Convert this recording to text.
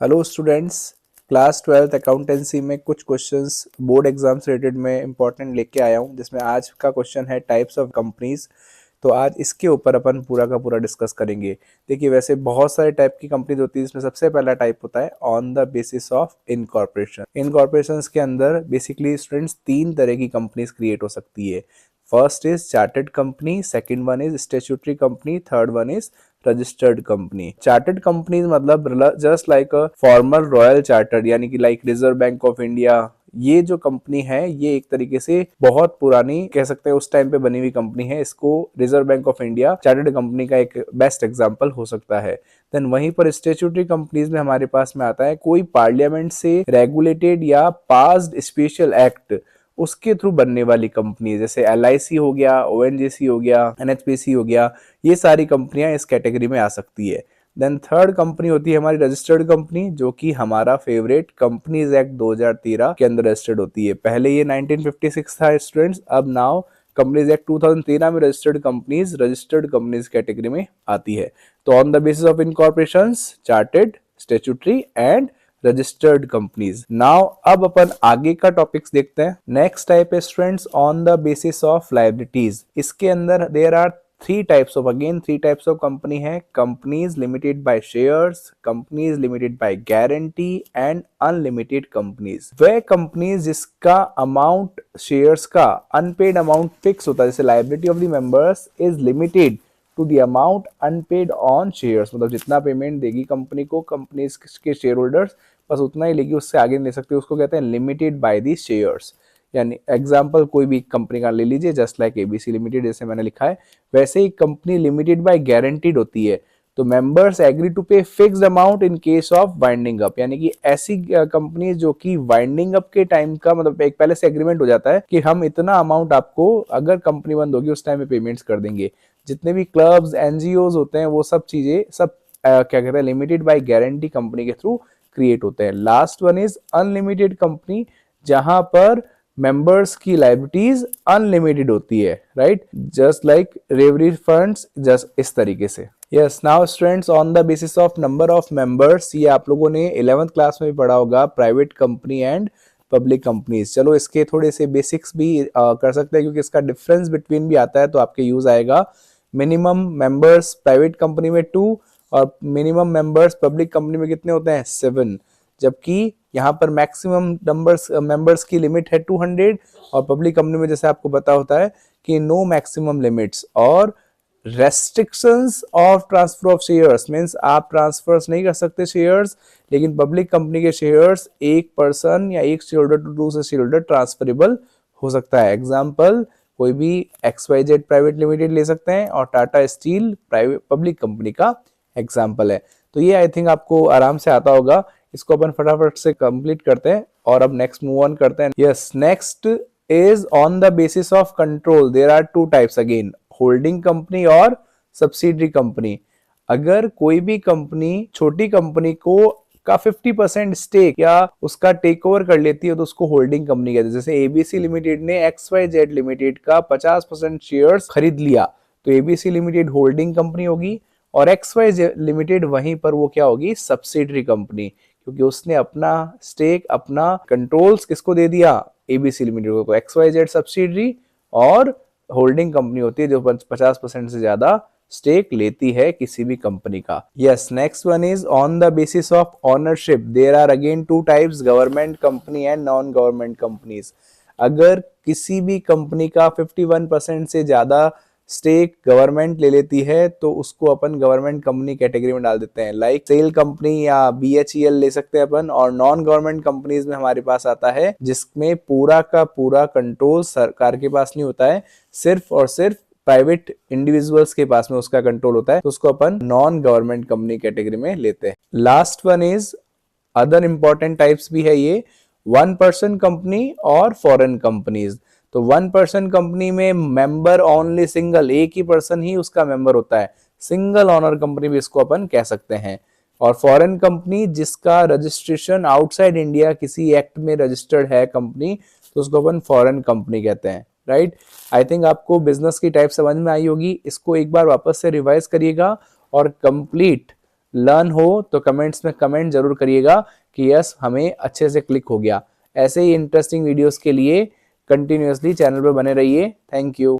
Hello students, class 12th accountancy में कुछ questions board exam से रिलेटेड में इंपॉर्टेंट लेके आया हूँ, जिसमें आज का क्वेश्चन है टाइप्स ऑफ कंपनीज। तो आज इसके ऊपर अपन पूरा का पूरा डिस्कस करेंगे। देखिए, वैसे बहुत सारे टाइप की कंपनीज होती है, जिसमें सबसे पहला टाइप होता है on the basis of incorporation. Incorporations के अंदर बेसिकली स्टूडेंट्स तीन तरह की कंपनीज क्रिएट हो सकती है। First is chartered company, second one is statutory company, third one is registered company. Chartered companies मतलब just like a formal royal chartered, यानी कि like reserve bank of India. ये जो कंपनी है ये एक तरीके से बहुत पुरानी कह सकते हैं, उस टाइम पे बनी हुई कंपनी है। इसको reserve bank of India chartered company का एक बेस्ट एग्जांपल हो सकता है। देन वहीं पर स्टैट्यूटरी कंपनीज में हमारे पास में आता है कोई पार्लियामेंट से रेगुलेटेड या पास्ड स्पेशल एक्ट, उसके थ्रू बनने वाली कंपनी, जैसे LIC हो गया, ONGC हो गया, NHPC हो गया। ये सारी कंपनियां इस कैटेगरी में आ सकती है। देन थर्ड कंपनी होती है हमारी रजिस्टर्ड कंपनी, जो कि हमारा फेवरेट कंपनीज एक्ट 2013 के अंदर रजिस्टर्ड होती है। पहले ये 1956 था स्टूडेंट्स, अब नाउ कंपनीज एक्ट 2013 में रजिस्टर्ड कंपनीज कैटेगरी में आती है। तो on the basis of incorporations, chartered, statutory and registered companies. Now अब अपन आगे का टॉपिक्स देखते हैं। नेक्स्ट टाइप है students on the basis of liabilities. इसके अंदर there are three types of company है। Companies limited by shares, companies limited by guarantee and unlimited companies. वह कंपनीज जिसका अमाउंट शेयर्स का अनपेड अमाउंट फिक्स होता है, जैसे liability of the members is limited to the amount unpaid on shares, मतलब जितना payment देगी कंपनी को कंपनी के शेयर होल्डर्स, बस उतना ही लेगी, उससे आगे नहीं ले सकते। उसको कहते हैं लिमिटेड बाय दी शेयर्स। यानी एग्जांपल कोई भी कंपनी का ले लीजिए, जस्ट लाइक ABC लिमिटेड, जैसे मैंने लिखा है। वैसे ही कंपनी लिमिटेड बाय गारंटीड होती है। तो मेंबर्स एग्री टू पे fixed amount in case of winding up, यानी कि ऐसी कंपनी जो कि वाइंडिंग अप के टाइम का मतलब एक पहले से एग्रीमेंट हो जाता है कि हम इतना अमाउंट आपको अगर कंपनी बंद होगी उस टाइम में पेमेंट्स कर देंगे। जितने भी क्लब्स, NGOs होते हैं, वो सब चीजें सब क्या कहते हैं, लिमिटेड बाय गारंटी कंपनी के थ्रू क्रिएट होते हैं। Last one is unlimited company, जहां पर मेंबर्स की लाइबिलिटीज अनलिमिटेड होती है, राइट, जस्ट लाइक रेवरी फंड्स, जस्ट इस तरीके से। Yes, now students on the basis of number of members, ये आप लोगों ने 11th क्लास में भी पढ़ा होगा, private company and public companies. चलो इसके थोड़े से बेसिक्स भी कर सकते हैं, क्योंकि इसका डिफरेंस बिटवीन भी आता है तो आपके यूज आएगा। मिनिमम मेंबर्स प्राइवेट कंपनी में 2 और मिनिमम मेंबर्स पब्लिक कंपनी में कितने होते हैं, 7। जबकि यहाँ पर मैक्सिमम नंबर्स मेंबर्स की लिमिट है 200, और पब्लिक कंपनी में जैसे आपको पता होता है कि नो मैक्सिमम लिमिट्स। और restrictions of transfer of shares means आप ट्रांसफर्स नहीं कर सकते शेयर्स, लेकिन पब्लिक कंपनी के शेयर्स एक पर्सन या एक शेयर होल्डर टू दूसरे शेयर होल्डर ट्रांसफरेबल हो सकता है। एग्जांपल कोई भी XYZ प्राइवेट लिमिटेड ले सकते हैं, और Tata steel private public company का एग्जांपल है। तो ये आई थिंक आपको आराम से आता होगा। इसको अपन फटाफट से कंप्लीट करते हैं और अब नेक्स्ट मूव ऑन करते हैं। Yes, next is on the basis of control. There are two types again, holding company और सब्सिडरी कंपनी। अगर कोई भी कंपनी छोटी कंपनी को का 50% स्टेक या उसका टेक ओवर कर लेती है तो उसको होल्डिंग कंपनी कहते हैं। जैसे ABC लिमिटेड ने XYZ लिमिटेड का 50% शेयर्स खरीद लिया, तो ABC लिमिटेड होल्डिंग कंपनी होगी, और XYZ लिमिटेड वहीं पर वो क्या होगी, सब्सिडरी कंपनी, क्योंकि उसने अपना स्टेक, अपना कंट्रोल्स किसको दे दिया, ABC लिमिटेड को। तो XYZ सब्सिडरी और होल्डिंग कंपनी होती है जो 50% से ज्यादा स्टेक लेती है किसी भी कंपनी का। Yes, next one is on the basis of ownership. There are again two types, government company and non government companies. अगर किसी भी कंपनी का 51% से ज्यादा स्टेक गवर्नमेंट ले लेती है तो उसको अपन गवर्नमेंट कंपनी कैटेगरी में डाल देते हैं। लाइक सेल कंपनी या BHEL ले सकते हैं अपन। और नॉन गवर्नमेंट कंपनीज में हमारे पास आता है जिसमें पूरा का पूरा कंट्रोल सरकार के पास नहीं होता है, सिर्फ और सिर्फ प्राइवेट इंडिविजुअल्स के पास में उसका कंट्रोल होता है, तो उसको अपन नॉन गवर्नमेंट कंपनी कैटेगरी में लेते हैं। Last one is other important types भी है ये, 1 पर्सन कंपनी और फॉरेन कंपनीज। तो 1 पर्सन कंपनी में मेंबर ओनली सिंगल, एक ही पर्सन ही उसका मेंबर होता है, सिंगल ओनर कंपनी भी इसको अपन कह सकते हैं। और फॉरेन कंपनी जिसका रजिस्ट्रेशन आउटसाइड इंडिया किसी एक्ट में रजिस्टर्ड है कंपनी, तो उसको अपन फॉरेन कंपनी कहते हैं, राइट। आई थिंक आपको बिजनेस की टाइप समझ में आई होगी। इसको एक बार वापस से रिवाइज करिएगा और कंप्लीट लर्न हो तो कमेंट्स में कमेंट जरूर करिएगा कि यस हमें अच्छे से क्लिक हो गया। ऐसे ही इंटरेस्टिंग वीडियोस के लिए कंटिन्यूअसली चैनल पर बने रहिए। Thank you.